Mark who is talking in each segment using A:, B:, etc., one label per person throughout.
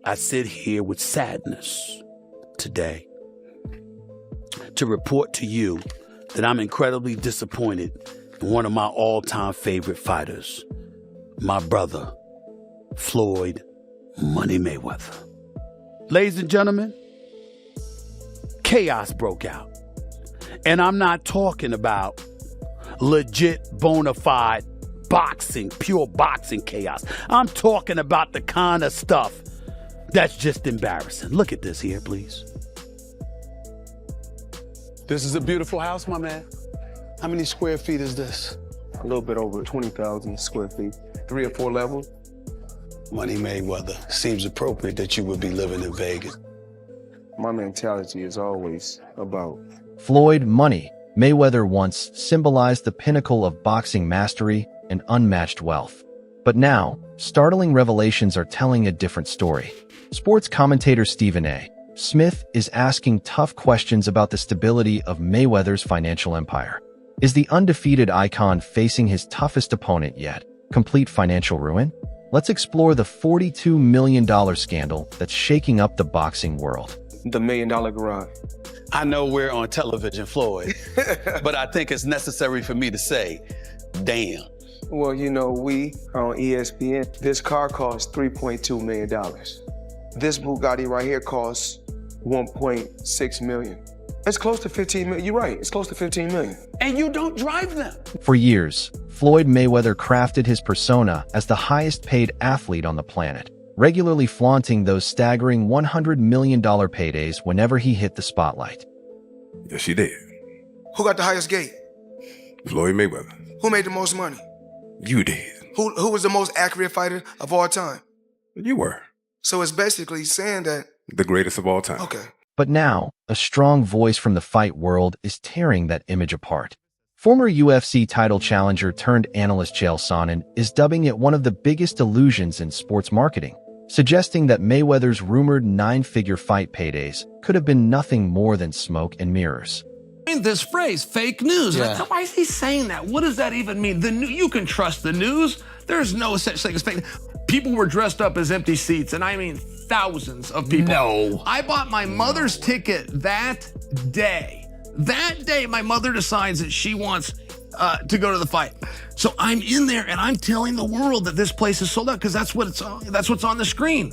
A: I sit here with sadness today to report to you that I'm incredibly disappointed in one of my all-time favorite fighters, my brother, Floyd Money Mayweather. Ladies and gentlemen, chaos broke out. And I'm not talking about legit, bona fide boxing, pure boxing chaos. I'm talking about the kind of stuff that's just embarrassing. Look at this here, please.
B: This is a beautiful house, my man. How many square feet is this?
C: A little bit over 20,000 square feet. 3 or 4 levels.
B: Money Mayweather, seems appropriate that you would be living in Vegas.
C: My mentality is always about
D: Floyd Money Mayweather once symbolized the pinnacle of boxing mastery and unmatched wealth. But now, startling revelations are telling a different story. Sports commentator Stephen A. Smith is asking tough questions about the stability of Mayweather's financial empire. Is the undefeated icon facing his toughest opponent yet? Complete financial ruin? Let's explore the $42 million scandal that's shaking up the boxing world.
C: the $1 million garage.
A: I know we're on television, Floyd, but I think it's necessary for me to say, damn.
C: Well, you know, we are on ESPN. This car costs $3.2 million. This Bugatti right here costs $1.6 million. It's close to 15 million. You're right, it's close to 15 million.
A: And you don't drive them.
D: For years, Floyd Mayweather crafted his persona as the highest-paid athlete on the planet, regularly flaunting those staggering $100 million paydays whenever he hit the spotlight.
E: Yes, she did.
F: Who got the highest gate?
E: Floyd Mayweather.
F: Who made the most money?
E: You did.
F: Who was the most accurate fighter of all time?
E: You were.
F: So it's basically saying that...
E: The greatest of all time.
F: Okay.
D: But now, a strong voice from the fight world is tearing that image apart. Former UFC title challenger turned analyst Chael Sonnen is dubbing it one of the biggest illusions in sports marketing, suggesting that Mayweather's rumored 9-figure fight paydays could have been nothing more than smoke and mirrors.
G: This phrase, fake news.
B: Yeah.
G: Why is he saying that? What does that even mean? You can trust the news. There's no such thing as fake. People were dressed up as empty seats, and I mean thousands of people.
A: No.
G: I bought my mother's ticket that day. That day, my mother decides that she wants to go to the fight. So I'm in there, and I'm telling the world that this place is sold out because that's what's on the screen.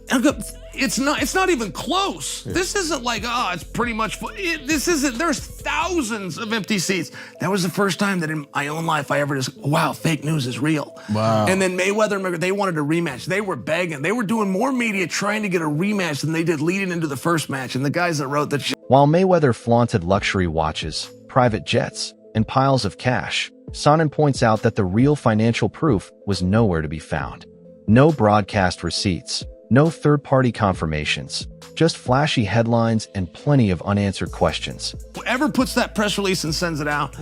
G: And I go, it's not even close. Yeah. This isn't like, it's pretty much, this isn't, there's thousands of empty seats. That was the first time that in my own life I ever just, wow, fake news is real.
B: Wow.
G: And then Mayweather, they wanted a rematch. They were begging. They were doing more media trying to get a rematch than they did leading into the first match. And the guys that wrote that shit.
D: While Mayweather flaunted luxury watches, private jets, and piles of cash, Sonnen points out that the real financial proof was nowhere to be found. No broadcast receipts. No third-party confirmations, just flashy headlines and plenty of unanswered questions.
G: Whoever puts that press release and sends it out,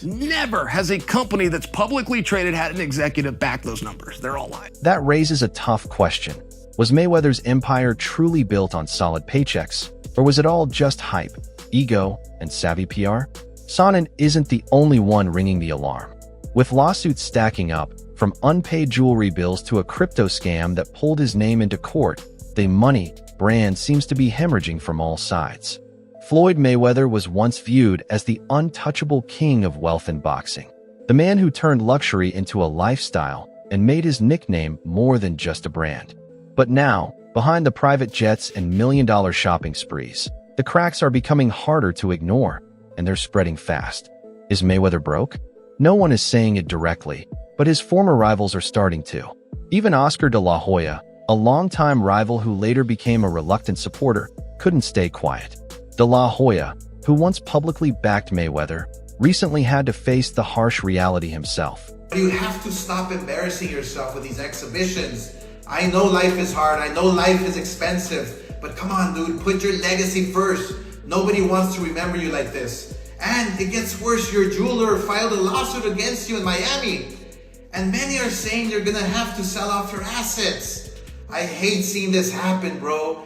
G: never has a company that's publicly traded had an executive back those numbers. They're all lies.
D: That raises a tough question. Was Mayweather's empire truly built on solid paychecks, or was it all just hype, ego, and savvy PR? Sonnen isn't the only one ringing the alarm. With lawsuits stacking up, from unpaid jewelry bills to a crypto scam that pulled his name into court, the money brand seems to be hemorrhaging from all sides. Floyd Mayweather was once viewed as the untouchable king of wealth in boxing, the man who turned luxury into a lifestyle and made his nickname more than just a brand. But now, behind the private jets and million-dollar shopping sprees, the cracks are becoming harder to ignore, and they're spreading fast. Is Mayweather broke? No one is saying it directly, but his former rivals are starting to. Even Oscar de la Hoya, a longtime rival who later became a reluctant supporter, couldn't stay quiet. De la Hoya, who once publicly backed Mayweather, recently had to face the harsh reality himself.
H: You have to stop embarrassing yourself with these exhibitions. I know life is hard, I know life is expensive, but come on, dude, put your legacy first. Nobody wants to remember you like this. And it gets worse, your jeweler filed a lawsuit against you in Miami. And many are saying you're gonna have to sell off your assets. I hate seeing this happen, bro.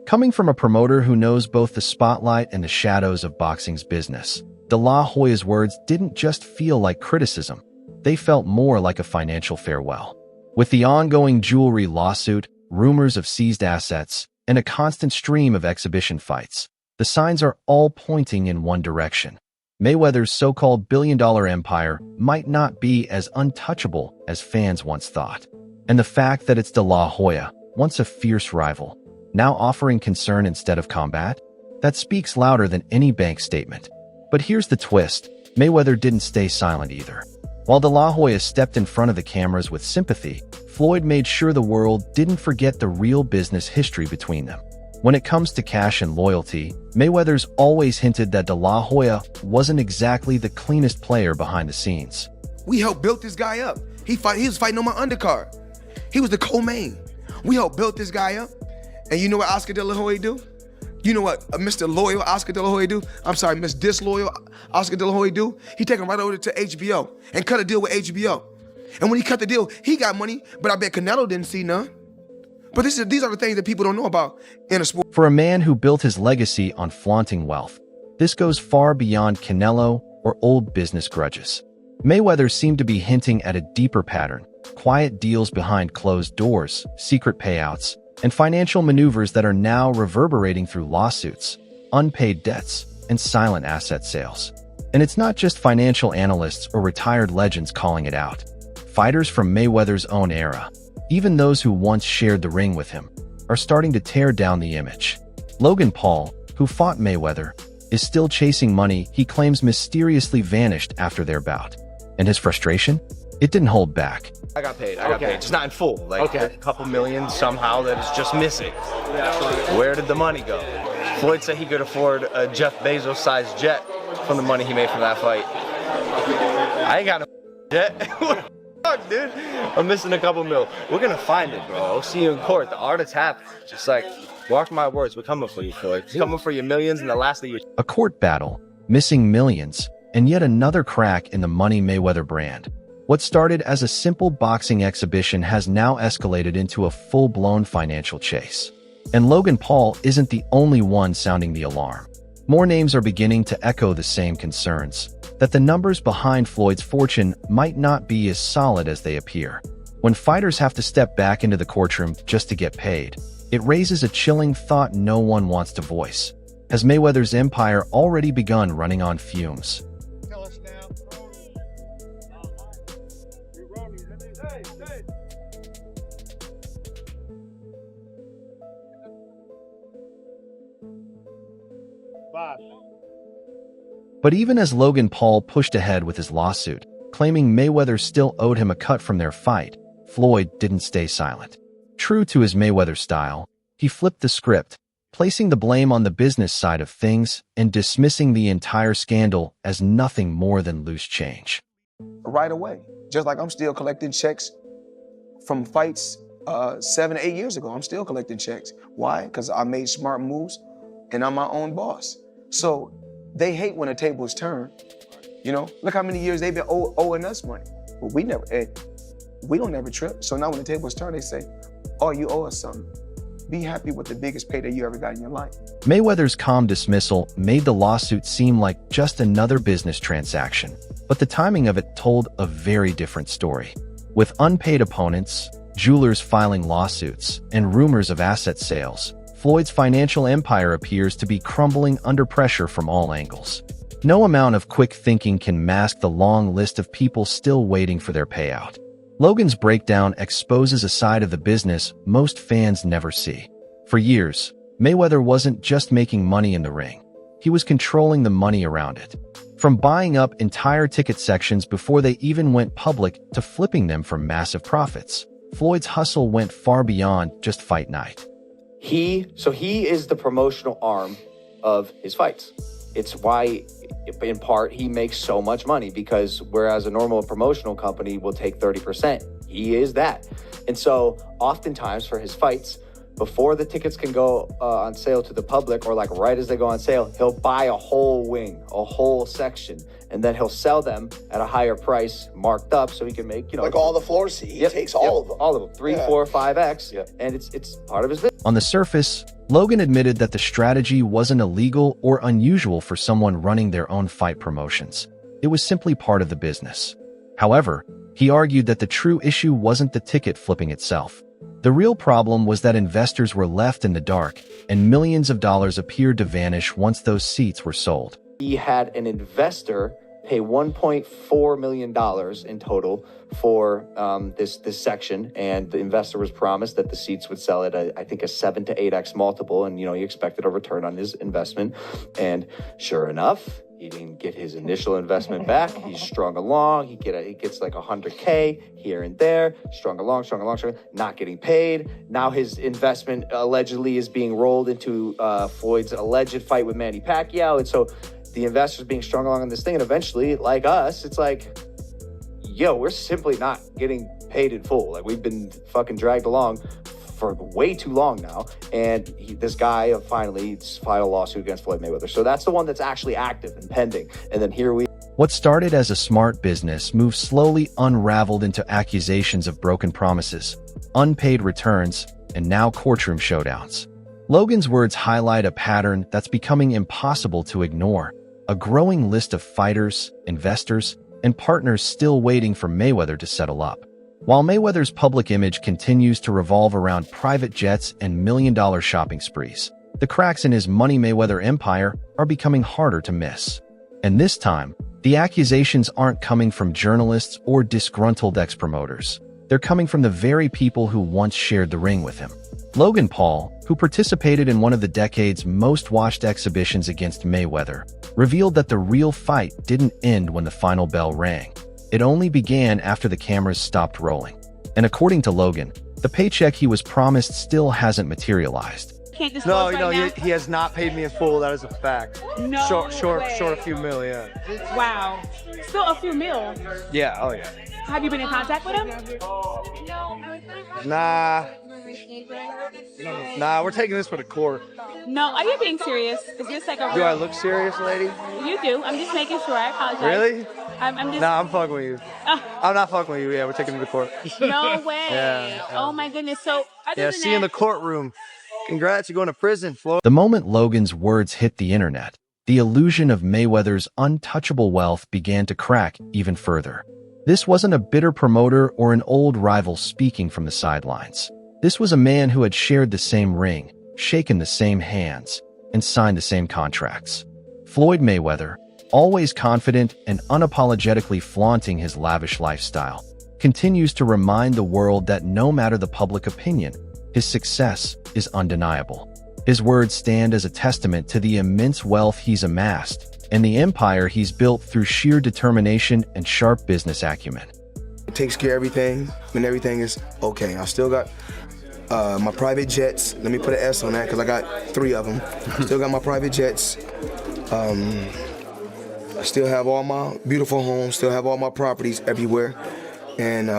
D: Coming from a promoter who knows both the spotlight and the shadows of boxing's business, De La Hoya's words didn't just feel like criticism. They felt more like a financial farewell. With the ongoing jewelry lawsuit, rumors of seized assets, and a constant stream of exhibition fights. The signs are all pointing in one direction. Mayweather's so-called billion-dollar empire might not be as untouchable as fans once thought. And the fact that it's De La Hoya, once a fierce rival, now offering concern instead of combat, that speaks louder than any bank statement. But here's the twist. Mayweather didn't stay silent either. While De La Hoya stepped in front of the cameras with sympathy, Floyd made sure the world didn't forget the real business history between them. When it comes to cash and loyalty, Mayweather's always hinted that De La Hoya wasn't exactly the cleanest player behind the scenes.
F: We helped build this guy up. He was fighting on my undercard. He was the co-main. We helped build this guy up. And you know what Oscar De La Hoya do? You know what Mr. Loyal Oscar De La Hoya do? I'm sorry, Miss Disloyal Oscar De La Hoya do? He take him right over to HBO and cut a deal with HBO. And when he cut the deal, he got money, but I bet Canelo didn't see none. But these are the things that people don't know about in a sport.
D: For a man who built his legacy on flaunting wealth, this goes far beyond Canelo or old business grudges. Mayweather seemed to be hinting at a deeper pattern: quiet deals behind closed doors, secret payouts, and financial maneuvers that are now reverberating through lawsuits, unpaid debts, and silent asset sales. And it's not just financial analysts or retired legends calling it out. Fighters from Mayweather's own era, even those who once shared the ring with him, are starting to tear down the image. Logan Paul, who fought Mayweather, is still chasing money he claims mysteriously vanished after their bout. And his frustration? It didn't hold back.
I: I got paid, just not in full. Like a couple million somehow that is just missing. Where did the money go? Floyd said he could afford a Jeff Bezos-sized jet from the money he made from that fight. I ain't got no jet. Dude, I'm missing a couple mil. We're gonna find it, bro. I'll see you in court. The art is happening. Just like, mark my words, we're coming for you, Floyd. We're coming for your millions and the last of your...
D: A court battle, missing millions, and yet another crack in the Money Mayweather brand. What started as a simple boxing exhibition has now escalated into a full-blown financial chase. And Logan Paul isn't the only one sounding the alarm. More names are beginning to echo the same concerns, that the numbers behind Floyd's fortune might not be as solid as they appear. When fighters have to step back into the courtroom just to get paid, it raises a chilling thought no one wants to voice. Has Mayweather's empire already begun running on fumes? But even as Logan Paul pushed ahead with his lawsuit, claiming Mayweather still owed him a cut from their fight, Floyd didn't stay silent. True to his Mayweather style, he flipped the script, placing the blame on the business side of things and dismissing the entire scandal as nothing more than loose change.
C: Right away, just like I'm still collecting checks from fights 7 or 8 years ago. I'm still collecting checks. Why? Because I made smart moves and I'm my own boss. So they hate when a table is turned. You know, look how many years they've been owing us money. But we don't ever trip. So now when the table is turned, they say, oh, you owe us something. Be happy with the biggest payday you ever got in your life.
D: Mayweather's calm dismissal made the lawsuit seem like just another business transaction, but the timing of it told a very different story. With unpaid opponents, jewelers filing lawsuits, and rumors of asset sales, Floyd's financial empire appears to be crumbling under pressure from all angles. No amount of quick thinking can mask the long list of people still waiting for their payout. Logan's breakdown exposes a side of the business most fans never see. For years, Mayweather wasn't just making money in the ring. He was controlling the money around it. From buying up entire ticket sections before they even went public to flipping them for massive profits, Floyd's hustle went far beyond just fight night.
J: He is the promotional arm of his fights. It's why, in part, he makes so much money, because whereas a normal promotional company will take 30%, he is that. And so oftentimes for his fights, before the tickets can go on sale to the public, or like right as they go on sale, he'll buy a whole wing, a whole section, and then he'll sell them at a higher price, marked up, so he can make, you know,
K: like all the floor seats. He takes all of them.
J: All of them, 3, 4, 5x, and it's part of his business.
D: On the surface, Logan admitted that the strategy wasn't illegal or unusual for someone running their own fight promotions. It was simply part of the business. However, he argued that the true issue wasn't the ticket flipping itself. The real problem was that investors were left in the dark, and millions of dollars appeared to vanish once those seats were sold.
J: He had an investor pay $1.4 million in total for this section, and the investor was promised that the seats would sell at I think a 7 to 8x multiple, and he expected a return on his investment. And sure enough, he didn't get his initial investment back. He's strung along. He gets like 100K here and there, strung along, not getting paid. Now his investment allegedly is being rolled into Floyd's alleged fight with Manny Pacquiao, and so the investors being strung along on this thing, and eventually, like us, it's like, yo, we're simply not getting paid in full. Like, we've been fucking dragged along for way too long now, and this guy finally filed a lawsuit against Floyd Mayweather. So that's the one that's actually active and pending. And then here we...
D: What started as a smart business move slowly unraveled into accusations of broken promises, unpaid returns, and now courtroom showdowns. Logan's words highlight a pattern that's becoming impossible to ignore. A growing list of fighters, investors, and partners still waiting for Mayweather to settle up. While Mayweather's public image continues to revolve around private jets and million-dollar shopping sprees, the cracks in his Money Mayweather empire are becoming harder to miss. And this time, the accusations aren't coming from journalists or disgruntled ex-promoters. They're coming from the very people who once shared the ring with him. Logan Paul, who participated in one of the decade's most watched exhibitions against Mayweather, revealed that the real fight didn't end when the final bell rang. It only began after the cameras stopped rolling. And according to Logan, the paycheck he was promised still hasn't materialized.
L: He has not paid me in full. That is a fact.
M: No
L: short
M: way.
L: a few mil, yeah.
M: Wow. Still a few mil.
L: Yeah, oh yeah.
M: Have you been in contact with him?
L: Nah, we're taking this for the court.
M: No, are you being serious? Is this like a
L: Do I look serious, lady?
M: You do. I'm just making sure. I apologize.
L: Really?
M: I'm just...
L: Nah, I'm fucking with you. I'm not fucking with you. Yeah, we're taking it to court.
M: No way.
L: Yeah.
M: Oh my goodness. So,
L: See you in the courtroom. Congrats, you're going to prison, Floyd.
D: The moment Logan's words hit the internet, the illusion of Mayweather's untouchable wealth began to crack even further. This wasn't a bitter promoter or an old rival speaking from the sidelines. This was a man who had shared the same ring, shaken the same hands, and signed the same contracts. Floyd Mayweather, always confident and unapologetically flaunting his lavish lifestyle, continues to remind the world that no matter the public opinion, his success is undeniable. His words stand as a testament to the immense wealth he's amassed and the empire he's built through sheer determination and sharp business acumen.
F: It takes care of everything when everything is okay. I still got my private jets. Let me put an S on that because I got 3 of them. Still got my private jets. I still have all my beautiful homes, still have all my properties everywhere, and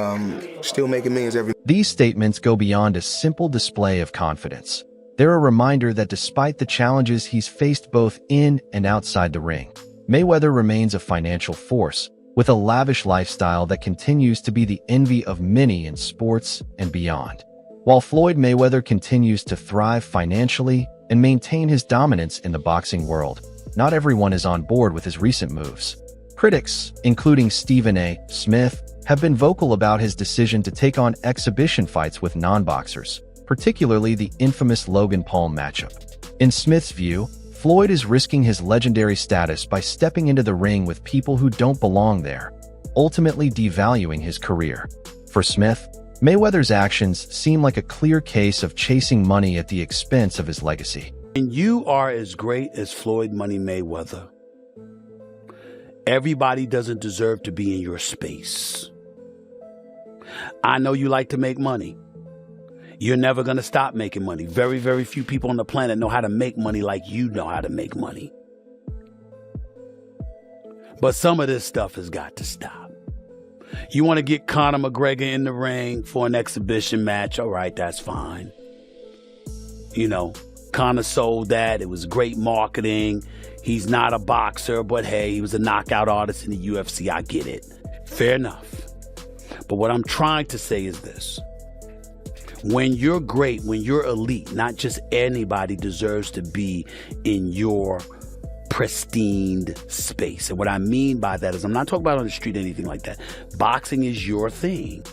F: still making millions every.
D: These statements go beyond a simple display of confidence. They're a reminder that despite the challenges he's faced both in and outside the ring, Mayweather remains a financial force with a lavish lifestyle that continues to be the envy of many in sports and beyond. While Floyd Mayweather continues to thrive financially and maintain his dominance in the boxing world, not everyone is on board with his recent moves. Critics, including Stephen A. Smith, have been vocal about his decision to take on exhibition fights with non-boxers, particularly the infamous Logan Paul matchup. In Smith's view, Floyd is risking his legendary status by stepping into the ring with people who don't belong there, ultimately devaluing his career. For Smith, Mayweather's actions seem like a clear case of chasing money at the expense of his legacy.
A: And you are as great as Floyd Money Mayweather. Everybody doesn't deserve to be in your space. I know you like to make money. You're never going to stop making money. Very, very few people on the planet know how to make money like you know how to make money. But some of this stuff has got to stop. You want to get Conor McGregor in the ring for an exhibition match? All right, that's fine. You know, Conor sold that. It was great marketing. He's not a boxer, but hey, he was a knockout artist in the UFC. I get it. Fair enough. But what I'm trying to say is this. When you're great, when you're elite, not just anybody deserves to be in your pristine space. And what I mean by that is I'm not talking about on the street or anything like that. Boxing is your thing.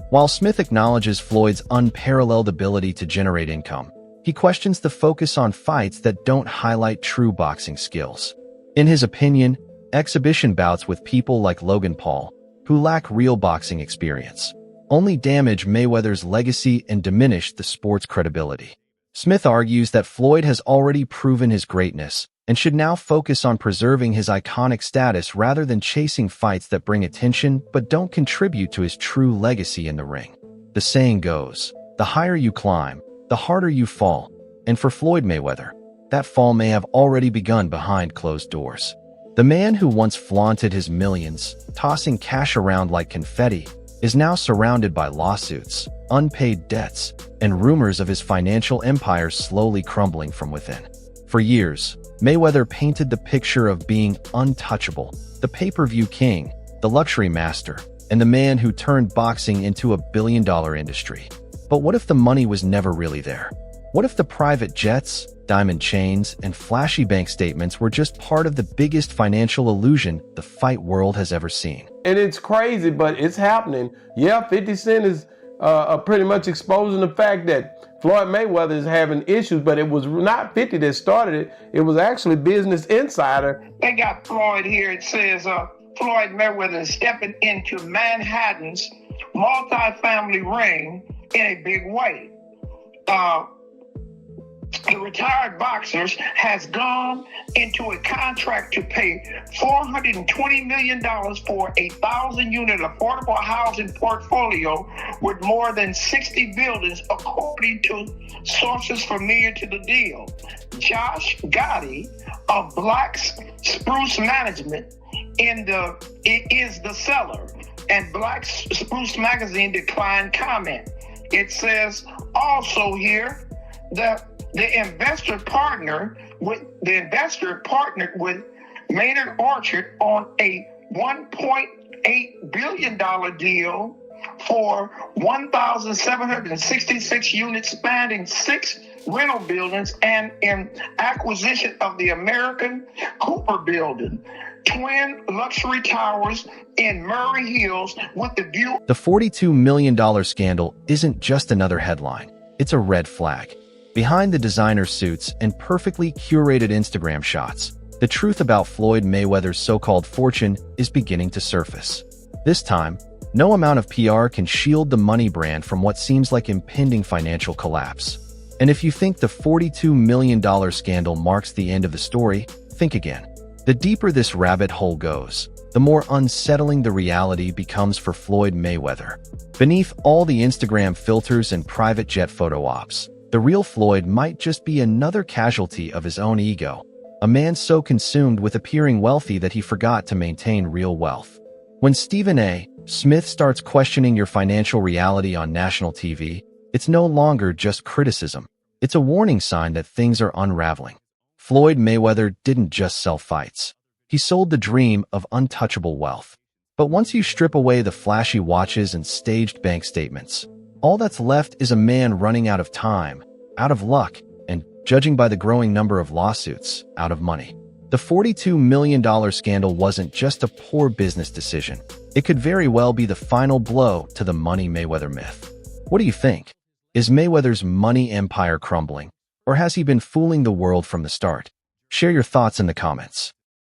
D: While Smith acknowledges Floyd's unparalleled ability to generate income, he questions the focus on fights that don't highlight true boxing skills. In his opinion, exhibition bouts with people like Logan Paul, who lack real boxing experience, only damage Mayweather's legacy and diminish the sport's credibility. Smith argues that Floyd has already proven his greatness and should now focus on preserving his iconic status rather than chasing fights that bring attention but don't contribute to his true legacy in the ring. The saying goes, the higher you climb, the harder you fall, and for Floyd Mayweather, that fall may have already begun behind closed doors. The man who once flaunted his millions, tossing cash around like confetti, is now surrounded by lawsuits, unpaid debts, and rumors of his financial empire slowly crumbling from within. For years, Mayweather painted the picture of being untouchable, the pay-per-view king, the luxury master, and the man who turned boxing into a billion-dollar industry. But what if the money was never really there? What if the private jets, diamond chains, and flashy bank statements were just part of the biggest financial illusion the fight world has ever seen?
N: And it's crazy, but it's happening. Yeah, 50 Cent is pretty much exposing the fact that Floyd Mayweather is having issues, but it was not 50 that started it. It was actually Business Insider.
O: They got Floyd here. It says Floyd Mayweather is stepping into Manhattan's multi-family ring in a big way. The retired boxer has gone into a contract to pay $420 million for a 1,000-unit affordable housing portfolio with more than 60 buildings, according to sources familiar to the deal. Josh Gotti of Black Spruce Management is the seller, and Black Spruce Magazine declined comment. It says also here that the investor partnered with Maynard Orchard on a $1.8 billion deal for 1,766 units spanning 6 rental buildings and in acquisition of the American Cooper Building, twin luxury towers in Murray Hills with the view.
D: The $42 million scandal isn't just another headline. It's a red flag. Behind the designer suits and perfectly curated Instagram shots, the truth about Floyd Mayweather's so-called fortune is beginning to surface. This time, no amount of PR can shield the money brand from what seems like impending financial collapse. And if you think the $42 million scandal marks the end of the story, think again. The deeper this rabbit hole goes, the more unsettling the reality becomes for Floyd Mayweather. Beneath all the Instagram filters and private jet photo ops, the real Floyd might just be another casualty of his own ego, a man so consumed with appearing wealthy that he forgot to maintain real wealth. When Stephen A. Smith starts questioning your financial reality on national TV, it's no longer just criticism. It's a warning sign that things are unraveling. Floyd Mayweather didn't just sell fights. He sold the dream of untouchable wealth. But once you strip away the flashy watches and staged bank statements, all that's left is a man running out of time, out of luck, and, judging by the growing number of lawsuits, out of money. The $42 million scandal wasn't just a poor business decision. It could very well be the final blow to the Money Mayweather myth. What do you think? Is Mayweather's money empire crumbling, or has he been fooling the world from the start? Share your thoughts in the comments.